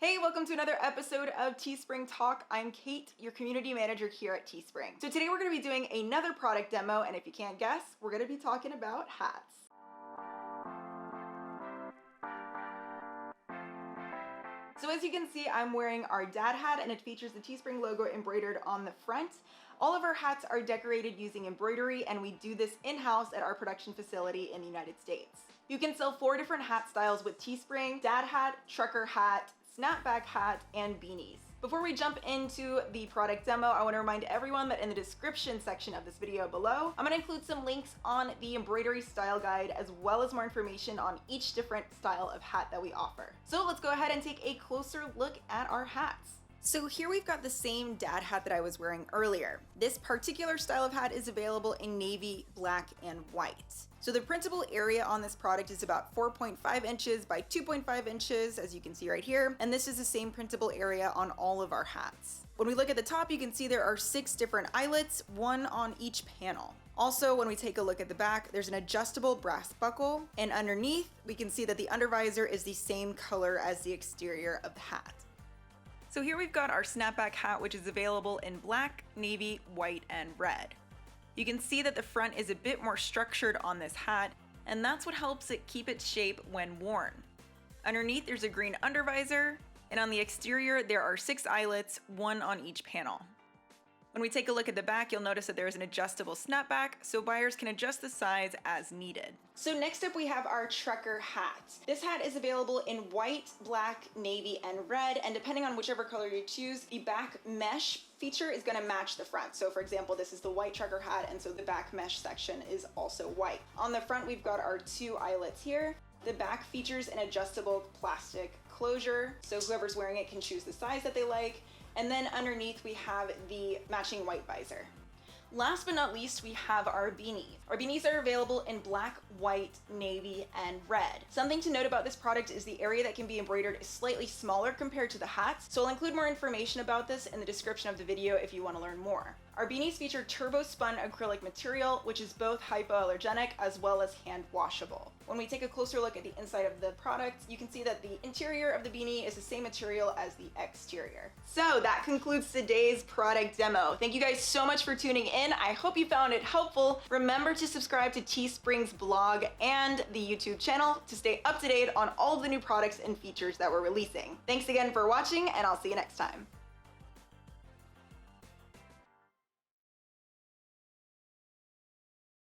Hey, welcome to another episode of Teespring Talk. I'm Kate, your community manager here at Teespring. So today we're going to be doing another product demo, and if you can't guess, we're going to be talking about hats. So as you can see, I'm wearing our dad hat, and it features the Teespring logo embroidered on the front. All of our hats are decorated using embroidery, and we do this in-house at our production facility in the United States. You can sell 4 different hat styles with Teespring: dad hat, trucker hat, snapback hat, and beanies. Before we jump into the product demo, I want to remind everyone that in the description section of this video below, I'm going to include some links on the embroidery style guide as well as more information on each different style of hat that we offer. So let's go ahead and take a closer look at our hats. So here we've got the same dad hat that I was wearing earlier. This particular style of hat is available in navy, black, and white. So the printable area on this product is about 4.5 inches by 2.5 inches, as you can see right here. And this is the same printable area on all of our hats. When we look at the top, you can see there are 6 different eyelets, 1 on each panel. Also, when we take a look at the back, there's an adjustable brass buckle, and underneath, we can see that the undervisor is the same color as the exterior of the hat. So here we've got our snapback hat, which is available in black, navy, white, and red. You can see that the front is a bit more structured on this hat, and that's what helps it keep its shape when worn. Underneath, there's a green undervisor, and on the exterior, there are 6 eyelets, 1 on each panel. When we take a look at the back, you'll notice that there is an adjustable snapback, so buyers can adjust the size as needed. So next up we have our trucker hat. This hat is available in white, black, navy, and red, and depending on whichever color you choose, the back mesh feature is going to match the front. So for example, this is the white trucker hat, and so the back mesh section is also white. On the front, we've got our 2 eyelets here. The back features an adjustable plastic closure, so whoever's wearing it can choose the size that they like. And then underneath we have the matching white visor. Last but not least, we have our beanies. Our beanies are available in black, white, navy, and red. Something to note about this product is the area that can be embroidered is slightly smaller compared to the hats, so I'll include more information about this in the description of the video if you want to learn more. Our beanies feature turbo-spun acrylic material, which is both hypoallergenic as well as hand washable. When we take a closer look at the inside of the product, you can see that the interior of the beanie is the same material as the exterior. So that concludes today's product demo. Thank you guys so much for tuning in. I hope you found it helpful. Remember to subscribe to Teespring's blog and the YouTube channel to stay up to date on all of the new products and features that we're releasing. Thanks again for watching, and I'll see you next time.